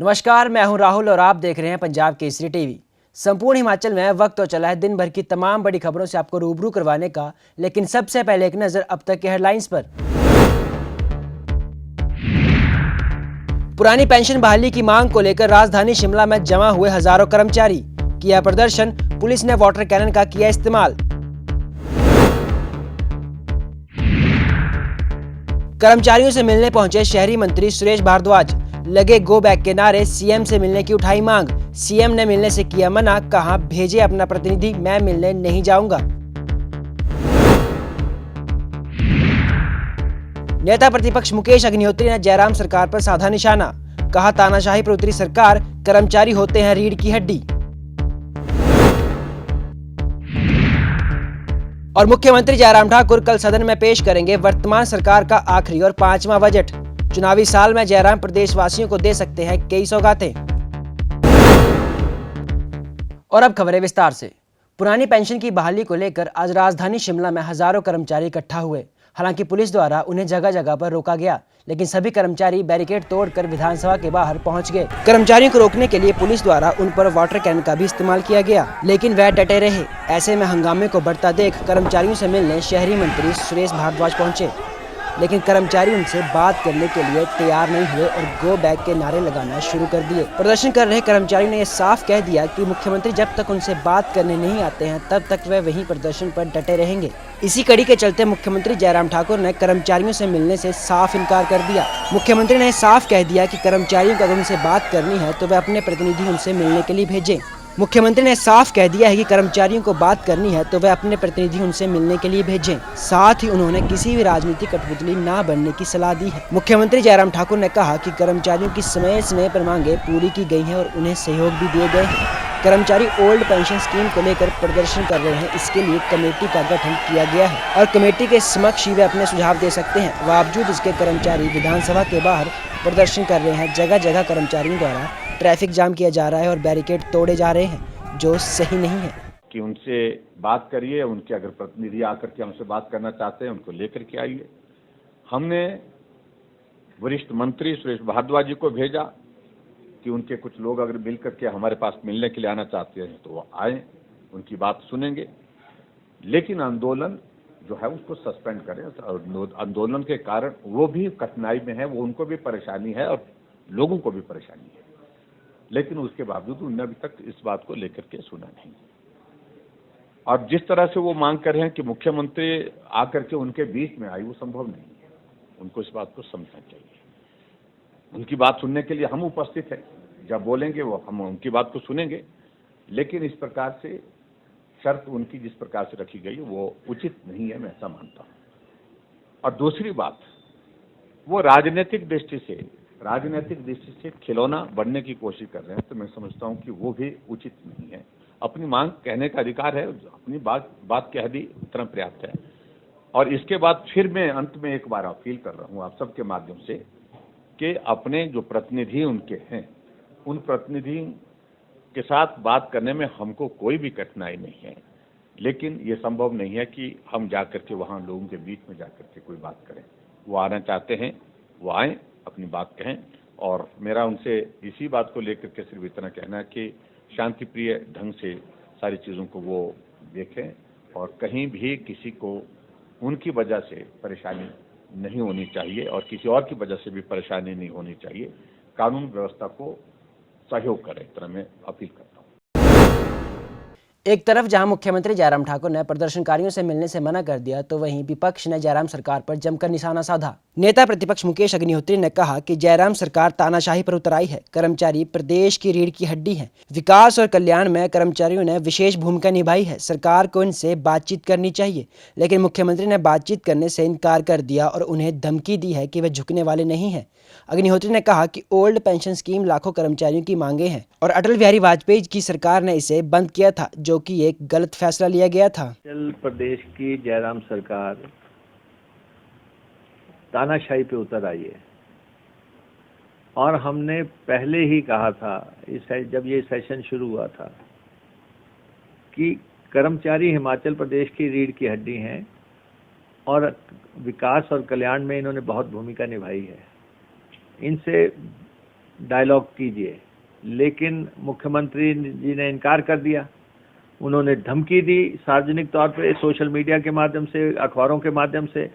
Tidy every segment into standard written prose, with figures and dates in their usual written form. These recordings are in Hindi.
नमस्कार, मैं हूं राहुल और आप देख रहे हैं पंजाब केसरी टीवी। संपूर्ण हिमाचल में वक्त तो चला है दिन भर की तमाम बड़ी खबरों से आपको रूबरू करवाने का, लेकिन सबसे पहले एक नजर अब तक के हेडलाइंस पर। पुरानी पेंशन बहाली की मांग को लेकर राजधानी शिमला में जमा हुए हजारों कर्मचारी, किया प्रदर्शन, पुलिस ने वाटर कैनन का किया इस्तेमाल। कर्मचारियों से मिलने पहुंचे शहरी मंत्री सुरेश भारद्वाज, लगे गो बैक के नारे, सीएम से मिलने की उठाई मांग। सीएम ने मिलने से किया मना, कहा भेजे अपना प्रतिनिधि, मैं मिलने नहीं जाऊंगा। नेता प्रतिपक्ष मुकेश अग्निहोत्री ने जयराम सरकार पर साधा निशाना, कहा तानाशाही पर उतरी सरकार, कर्मचारी होते हैं रीढ़ की हड्डी। और मुख्यमंत्री जयराम ठाकुर कल सदन में पेश करेंगे वर्तमान सरकार का आखिरी और 5वां बजट। चुनावी साल में जयराम प्रदेशवासियों को दे सकते हैं कई सौगातें। और अब खबरें विस्तार से। पुरानी पेंशन की बहाली को लेकर आज राजधानी शिमला में हजारों कर्मचारी इकट्ठा हुए। हालांकि पुलिस द्वारा उन्हें जगह जगह पर रोका गया, लेकिन सभी कर्मचारी बैरिकेड तोड़कर विधानसभा के बाहर पहुंच गए। कर्मचारियों को रोकने के लिए पुलिस द्वारा उन पर वाटर कैन का भी इस्तेमाल किया गया, लेकिन वह डटे रहे। ऐसे में हंगामे को बढ़ता देख कर्मचारियों से मिलने शहरी मंत्री सुरेश भारद्वाज पहुंचे, लेकिन कर्मचारी उनसे बात करने के लिए तैयार नहीं हुए और गो बैक के नारे लगाना शुरू कर दिए। प्रदर्शन कर रहे कर्मचारियों ने यह साफ कह दिया कि मुख्यमंत्री जब तक उनसे बात करने नहीं आते हैं तब तक वे वहीं प्रदर्शन पर डटे रहेंगे। इसी कड़ी के चलते मुख्यमंत्री जयराम ठाकुर ने कर्मचारियों से मिलने से साफ इनकार कर दिया। मुख्यमंत्री ने साफ कह दिया कि कर्मचारियों को अगर उनसे बात करनी है तो वे अपने प्रतिनिधि उनसे मिलने के लिए भेजें। मुख्यमंत्री ने साफ कह दिया है कि कर्मचारियों को बात करनी है तो वे अपने प्रतिनिधि उनसे मिलने के लिए भेजें। साथ ही उन्होंने किसी भी राजनीतिक कठपुतली न बनने की सलाह दी है। मुख्यमंत्री जयराम ठाकुर ने कहा कि कर्मचारियों की समय समय पर मांगे पूरी की गई हैं और उन्हें सहयोग भी दिए गए हैं। कर्मचारी ओल्ड पेंशन स्कीम को लेकर प्रदर्शन कर रहे हैं, इसके लिए कमेटी का गठन किया गया है और कमेटी के समक्ष वे अपने सुझाव दे सकते हैं। बावजूद इसके कर्मचारी विधानसभा के बाहर प्रदर्शन कर रहे हैं। जगह जगह कर्मचारियों द्वारा ट्रैफिक जाम किया जा रहा है और बैरिकेड तोड़े जा रहे हैं, जो सही नहीं है। कि उनसे बात करिए, उनके अगर प्रतिनिधि आकर के हमसे बात करना चाहते हैं उनको लेकर के आइए। हमने वरिष्ठ मंत्री सुरेश भारद्वाज जी को भेजा कि उनके कुछ लोग अगर मिल करके हमारे पास मिलने के लिए आना चाहते हैं तो वो आए, उनकी बात सुनेंगे, लेकिन आंदोलन जो है उसको सस्पेंड करें। और आंदोलन के कारण वो भी कठिनाई में है, वो उनको भी परेशानी है और लोगों को भी परेशानी है, लेकिन उसके बावजूद उन्होंने अभी तक इस बात को लेकर के सुना नहीं। और जिस तरह से वो मांग कर रहे हैं कि मुख्यमंत्री आकर के उनके बीच में आए, वो संभव नहीं है। उनको इस बात को समझना चाहिए। उनकी बात सुनने के लिए हम उपस्थित हैं, जब बोलेंगे वो हम उनकी बात को सुनेंगे, लेकिन इस प्रकार से शर्त उनकी जिस प्रकार से रखी गई वो उचित नहीं है, मैं ऐसा मानता हूँ। और दूसरी बात, वो राजनीतिक दृष्टि से खिलौना बनने की कोशिश कर रहे हैं, तो मैं समझता हूं कि वो भी उचित नहीं है। अपनी मांग कहने का अधिकार है, अपनी बात कह दी इतना पर्याप्त है। और इसके बाद फिर मैं अंत में एक बार अपील कर रहा हूं आप सबके माध्यम से कि अपने जो प्रतिनिधि उनके हैं, उन प्रतिनिधि के साथ बात करने में हमको कोई भी कठिनाई नहीं है, लेकिन ये संभव नहीं है कि हम जाकर के वहां लोगों के बीच में जाकर के कोई बात करें। वो आना चाहते हैं वो आए, अपनी बात कहें। और मेरा उनसे इसी बात को लेकर के सिर्फ इतना कहना है कि शांति प्रिय ढंग से सारी चीज़ों को वो देखें और कहीं भी किसी को उनकी वजह से परेशानी नहीं होनी चाहिए और किसी और की वजह से भी परेशानी नहीं होनी चाहिए। कानून व्यवस्था को सहयोग करें, इस तरह मैं अपील करता हूँ। एक तरफ जहां मुख्यमंत्री जयराम ठाकुर ने प्रदर्शनकारियों से मिलने से मना कर दिया, तो वहीं विपक्ष ने जयराम सरकार पर जमकर निशाना साधा। नेता प्रतिपक्ष मुकेश अग्निहोत्री ने कहा कि जयराम सरकार तानाशाही पर उतर आई है। कर्मचारी प्रदेश की रीढ़ की हड्डी है। विकास और कल्याण में कर्मचारियों ने विशेष भूमिका निभाई है। सरकार को इनसे बातचीत करनी चाहिए, लेकिन मुख्यमंत्री ने बातचीत करने से इनकार कर दिया और उन्हें धमकी दी है कि वे झुकने वाले नहीं है। अग्निहोत्री ने कहा कि ओल्ड पेंशन स्कीम लाखों कर्मचारियों की मांगे हैं और अटल बिहारी वाजपेयी की सरकार ने इसे बंद किया था, जो कि एक गलत फैसला लिया गया था। हिमाचल प्रदेश की जयराम सरकार तानाशाही पे उतर आई है और हमने पहले ही कहा था जब ये सेशन शुरू हुआ था कि कर्मचारी हिमाचल प्रदेश की रीढ़ की हड्डी हैं और विकास और कल्याण में इन्होंने बहुत भूमिका निभाई है। इनसे डायलॉग कीजिए, लेकिन मुख्यमंत्री जी ने इनकार कर दिया। उन्होंने धमकी दी सार्वजनिक तौर पे, सोशल मीडिया के माध्यम से, अखबारों के माध्यम से,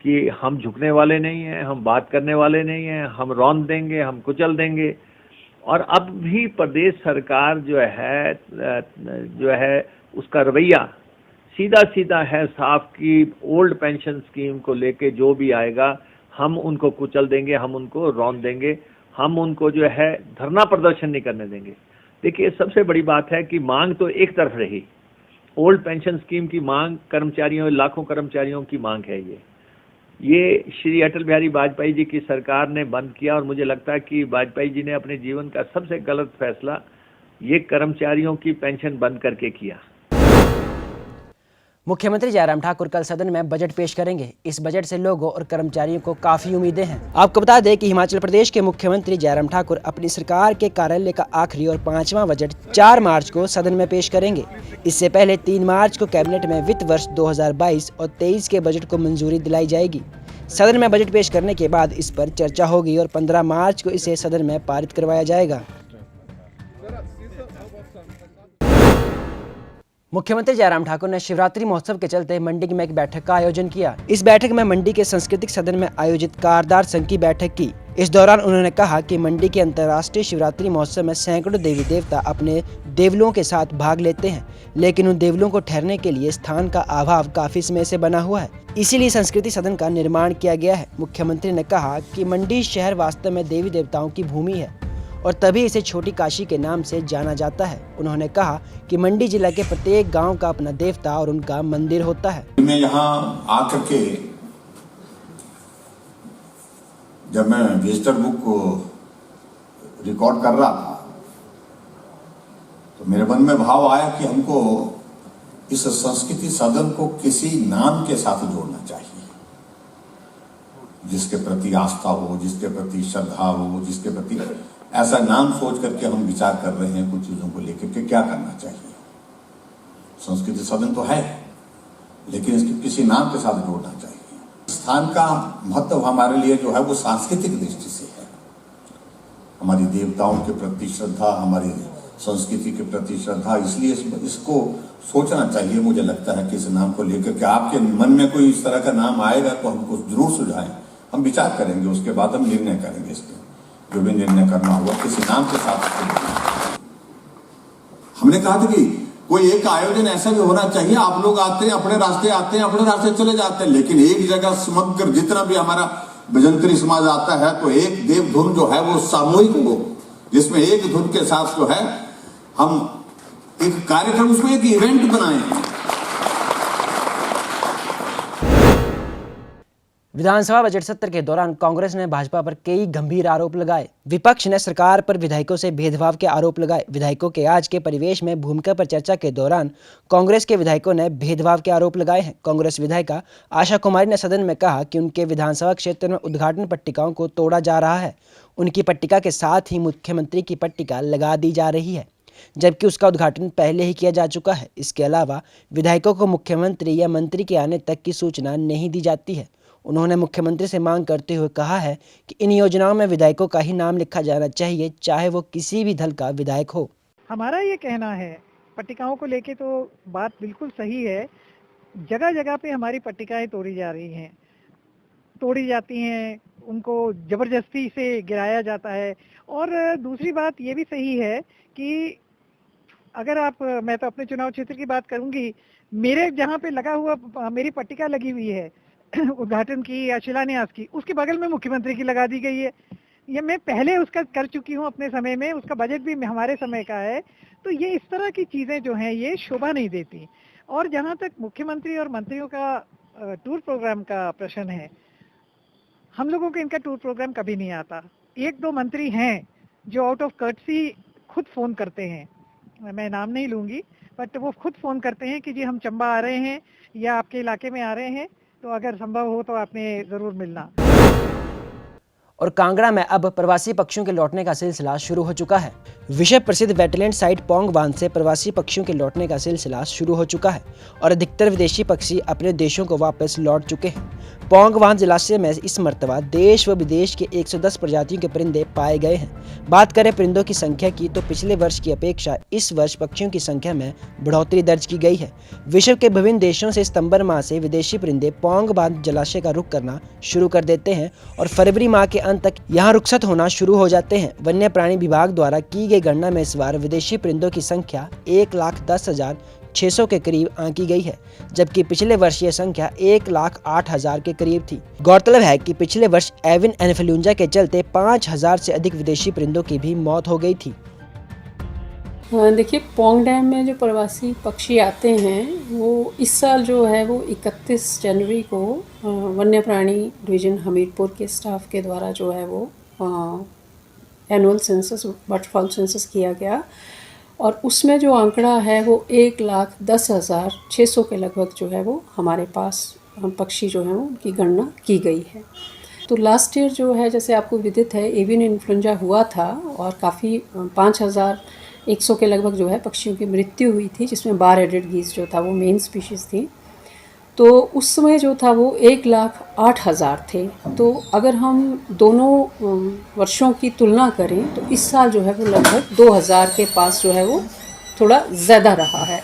कि हम झुकने वाले नहीं हैं, हम बात करने वाले नहीं हैं, हम रौंद देंगे, हम कुचल देंगे। और अब भी प्रदेश सरकार जो है उसका रवैया सीधा सीधा है साफ कि ओल्ड पेंशन स्कीम को लेके जो भी आएगा हम उनको कुचल देंगे, हम उनको रौंद देंगे, हम उनको जो है धरना प्रदर्शन नहीं करने देंगे। देखिए, सबसे बड़ी बात है कि मांग तो एक तरफ रही, ओल्ड पेंशन स्कीम की मांग कर्मचारियों, लाखों कर्मचारियों की मांग है। ये श्री अटल बिहारी वाजपेयी जी की सरकार ने बंद किया, और मुझे लगता है कि वाजपेयी जी ने अपने जीवन का सबसे गलत फैसला ये कर्मचारियों की पेंशन बंद करके किया। मुख्यमंत्री जयराम ठाकुर कल सदन में बजट पेश करेंगे। इस बजट से लोगों और कर्मचारियों को काफी उम्मीदें हैं। आपको बता दें कि हिमाचल प्रदेश के मुख्यमंत्री जयराम ठाकुर अपनी सरकार के कार्यालय का आखिरी और 5वां बजट 4 मार्च को सदन में पेश करेंगे। इससे पहले 3 मार्च को कैबिनेट में वित्त वर्ष 2022 और 23 के बजट को मंजूरी दिलाई जाएगी। सदन में बजट पेश करने के बाद इस पर चर्चा होगी और 15 मार्च को इसे सदन में पारित करवाया जाएगा। मुख्यमंत्री जयराम ठाकुर ने शिवरात्रि महोत्सव के चलते मंडी में एक बैठक का आयोजन किया। इस बैठक में मंडी के सांस्कृतिक सदन में आयोजित कारदार संघ की बैठक की। इस दौरान उन्होंने कहा कि मंडी के अंतर्राष्ट्रीय शिवरात्रि महोत्सव में सैकड़ों देवी देवता अपने देवलों के साथ भाग लेते हैं, लेकिन उन देवलों को ठहरने के लिए स्थान का अभाव काफी समय से बना हुआ है। इसीलिए संस्कृति सदन का निर्माण किया गया है। मुख्यमंत्री ने कहा कि मंडी शहर वास्तव में देवी देवताओं की भूमि है और तभी इसे छोटी काशी के नाम से जाना जाता है। उन्होंने कहा कि मंडी जिला के प्रत्येक गांव का अपना देवता और उनका मंदिर होता है। मैं यहाँ आकर के जब मैं विजिटर बुक को रिकॉर्ड कर रहा था तो मेरे मन में भाव आया कि हमको इस संस्कृति सदन को किसी नाम के साथ जोड़ना चाहिए, जिसके प्रति आस्था हो, जिसके प्रति श्रद्धा हो, जिसके प्रति ऐसा नाम सोच करके हम विचार कर रहे हैं कुछ चीजों को लेकर के क्या करना चाहिए। संस्कृति सदन तो है, लेकिन इसके किसी नाम के साथ जोड़ना चाहिए। स्थान का महत्व हमारे लिए जो है वो सांस्कृतिक दृष्टि से है। हमारी देवताओं के प्रति श्रद्धा, हमारी संस्कृति के प्रति श्रद्धा, इसलिए इसको सोचना चाहिए। मुझे लगता है कि इस नाम को लेकर के आपके मन में कोई इस तरह का नाम आएगा तो हमको जरूर सुझाएं, हम विचार करेंगे, उसके बाद हम निर्णय करेंगे। इसके जो भी निर्णय करना होगा किसी नाम के साथ। हमने कहा था कि कोई एक आयोजन ऐसा भी होना चाहिए, आप लोग आते हैं अपने रास्ते, आते हैं अपने रास्ते चले जाते हैं, लेकिन एक जगह समग्र जितना भी हमारा भजंत्री समाज आता है तो एक देव धुन जो है वो सामूहिक हो, जिसमें एक धुन के साथ जो है हम एक कार्यक्रम, उसमें एक इवेंट बनाए। विधानसभा बजट सत्र के दौरान कांग्रेस ने भाजपा पर कई गंभीर आरोप लगाए। विपक्ष ने सरकार पर विधायकों से भेदभाव के आरोप लगाए। विधायकों के आज के परिवेश में भूमिका पर चर्चा के दौरान कांग्रेस के विधायकों ने भेदभाव के आरोप लगाए हैं। कांग्रेस विधायिका आशा कुमारी ने सदन में कहा कि उनके विधानसभा क्षेत्र में उद्घाटन पट्टिकाओं को तोड़ा जा रहा है। उनकी पट्टिका के साथ ही मुख्यमंत्री की पट्टिका लगा दी जा रही है, जबकि उसका उद्घाटन पहले ही किया जा चुका है। इसके अलावा विधायकों को मुख्यमंत्री या मंत्री के आने तक की सूचना नहीं दी जाती है। उन्होंने मुख्यमंत्री से मांग करते हुए कहा है कि इन योजनाओं में विधायकों का ही नाम लिखा जाना चाहिए, चाहे वो किसी भी दल का विधायक हो। हमारा ये कहना है, पट्टिकाओं को लेके तो बात बिल्कुल सही है। जगह जगह पे हमारी पट्टिकाएं तोड़ी जाती हैं, उनको जबरदस्ती से गिराया जाता है। और दूसरी बात ये भी सही है कि अगर मैं तो अपने चुनाव क्षेत्र की बात करूंगी, मेरे जहाँ पे लगा हुआ मेरी पट्टिका लगी हुई है उद्घाटन की या शिलान्यास की, उसके बगल में मुख्यमंत्री की लगा दी गई है। ये मैं पहले उसका कर चुकी हूँ अपने समय में, उसका बजट भी हमारे समय का है। तो ये इस तरह की चीज़ें जो हैं ये शोभा नहीं देती। और जहाँ तक मुख्यमंत्री और मंत्रियों का टूर प्रोग्राम का प्रश्न है, हम लोगों को इनका टूर प्रोग्राम कभी नहीं आता। 1-2 मंत्री हैं जो आउट ऑफ कर्टसी खुद फ़ोन करते हैं, मैं नाम नहीं लूँगी, बट वो खुद फ़ोन करते हैं कि जी हम चंबा आ रहे हैं या आपके इलाके में आ रहे हैं, तो अगर संभव हो तो आपने ज़रूर मिलना। और कांगड़ा में अब प्रवासी पक्षियों के लौटने का सिलसिला शुरू हो चुका है। विश्व प्रसिद्ध वेटलैंड साइट पौंग बांध से प्रवासी पक्षियों के लौटने का सिलसिला शुरू हो चुका है और अधिकतर विदेशी पक्षी अपने देशों को वापस लौट चुके हैं। पौंग बांध जलाशय में इस मर्तबा देश व विदेश के 110 प्रजातियों के परिंदे पाए गए हैं। बात करें परिंदों की संख्या की तो पिछले वर्ष की अपेक्षा इस वर्ष पक्षियों की संख्या में बढ़ोतरी दर्ज की गई है। विश्व के विभिन्न देशों से सितंबर माह से विदेशी परिंदे पौंग बांध जलाशय का रुख करना शुरू कर देते हैं और फरवरी माह के अंत तक यहाँ रुखसत होना शुरू हो जाते हैं। वन्य प्राणी विभाग द्वारा की गई गणना में इस बार विदेशी परिंदों की संख्या 1,10,600 के करीब आंकी गई है, जबकि पिछले वर्ष यह संख्या 1,08,000 के करीब थी। गौरतलब है कि पिछले वर्ष एवियन इन्फ्लुएंजा के चलते 5,000 से अधिक विदेशी परिंदों की भी मौत हो गई थी। देखिए, पौंग डैम में जो प्रवासी पक्षी आते हैं वो इस साल जो है वो 31 जनवरी को वन्य प्राणी डिवीज़न हमीरपुर के स्टाफ के द्वारा जो है वो एनुअल सेंसस बर्डफॉल सेंसस किया गया और उसमें जो आंकड़ा है वो 1,10,600 के लगभग जो है वो हमारे पास पक्षी जो हैं उनकी गणना की गई है। तो लास्ट ईयर जो है, जैसे आपको विदित है, एवियन इन्फ्लुएंजा हुआ था और काफ़ी 5,100 के लगभग जो है पक्षियों की मृत्यु हुई थी, जिसमें बार हेडेड गीज़ जो था वो मेन स्पीशीज़ थी। तो उस समय जो था वो 1,08,000 थे। तो अगर हम दोनों वर्षों की तुलना करें तो इस साल जो है वो लगभग 2,000 के पास जो है वो थोड़ा ज़्यादा रहा है।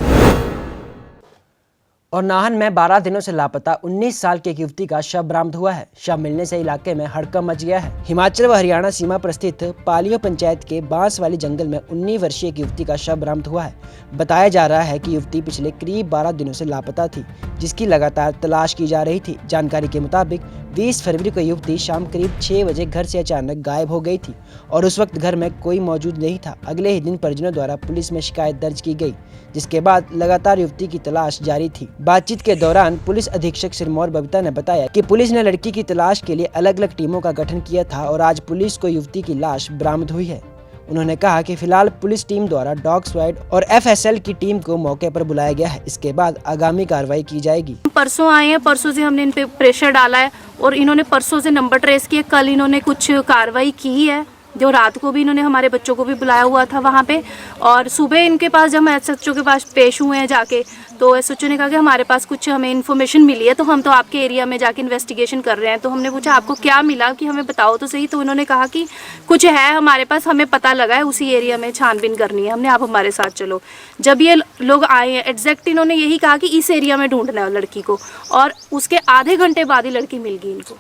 और नाहन में 12 दिनों से लापता 19 साल की एक युवती का शव बरामद हुआ है। शव मिलने से इलाके में हड़कंप मच गया है। हिमाचल व हरियाणा सीमा पर स्थित पालियो पंचायत के बांस वाली जंगल में 19 वर्षीय एक युवती का शव बरामद हुआ है। बताया जा रहा है कि युवती पिछले करीब 12 दिनों से लापता थी, जिसकी लगातार तलाश की जा रही थी। जानकारी के मुताबिक 20 फरवरी को युवती शाम करीब 6 बजे घर से अचानक गायब हो गई थी और उस वक्त घर में कोई मौजूद नहीं था। अगले ही दिन परिजनों द्वारा पुलिस में शिकायत दर्ज की गई, जिसके बाद लगातार युवती की तलाश जारी थी। बातचीत के दौरान पुलिस अधीक्षक सिरमौर बबीता ने बताया कि पुलिस ने लड़की की तलाश के लिए अलग अलग टीमों का गठन किया था और आज पुलिस को युवती की लाश बरामद हुई है। उन्होंने कहा कि फिलहाल पुलिस टीम द्वारा डॉग स्क्वाड और FSL की टीम को मौके पर बुलाया गया है। इसके बाद आगामी कार्रवाई की जाएगी। परसों आए हैं, परसों से हमने इन पे प्रेशर डाला है और इन्होंने परसों से नंबर ट्रेस किए। कल इन्होंने कुछ कार्रवाई की है, जो रात को भी इन्होंने हमारे बच्चों को भी बुलाया हुआ था वहाँ पे। और सुबह इनके पास जब हम SHO के पास पेश हुए हैं जाके, तो SHO ने कहा कि हमारे पास कुछ हमें इन्फॉर्मेशन मिली है, तो हम तो आपके एरिया में जाके इन्वेस्टिगेशन कर रहे हैं। तो हमने पूछा आपको क्या मिला कि हमें बताओ तो सही। तो उन्होंने कहा कि कुछ है हमारे पास, हमें पता लगा है, उसी एरिया में छानबीन करनी है। हमने आप हमारे साथ चलो। जब ये लोग आए हैं एग्जैक्ट इन्होंने यही कहा कि इस एरिया में ढूंढना है लड़की को, और उसके आधे घंटे बाद ही लड़की मिल गई इनको।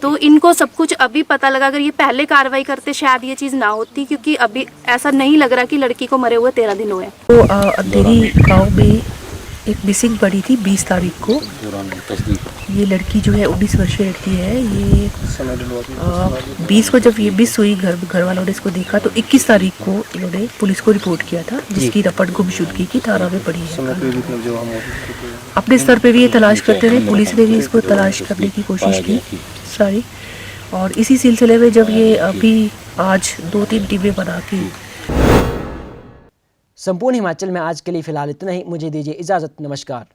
तो इनको सब कुछ अभी पता लगा। अगर ये पहले कार्रवाई करते शायद ये चीज़ ना होती, क्योंकि अभी ऐसा नहीं लग रहा कि लड़की को मरे हुए 13 दिन हुए। तो अंधेरी गांव में एक मिसिंग पड़ी थी 20 तारीख को। ये लड़की जो है 19 वर्षीय लड़की है। ये 20 को जब ये मिस हुई, घर वालों ने इसको देखा तो 21 तारीख को इन्होंने पुलिस को रिपोर्ट किया था, जिसकी रपट गुमशुदगी की धारा में पड़ी है। अपने स्तर पे भी ये तलाश करते रहे, पुलिस ने भी इसको तलाश करने की कोशिश की सारी। और इसी सिलसिले में जब ये अभी आज 2-3 टीमें बना के संपूर्ण हिमाचल में आज के लिए फिलहाल इतना ही। मुझे दीजिए इजाजत। नमस्कार।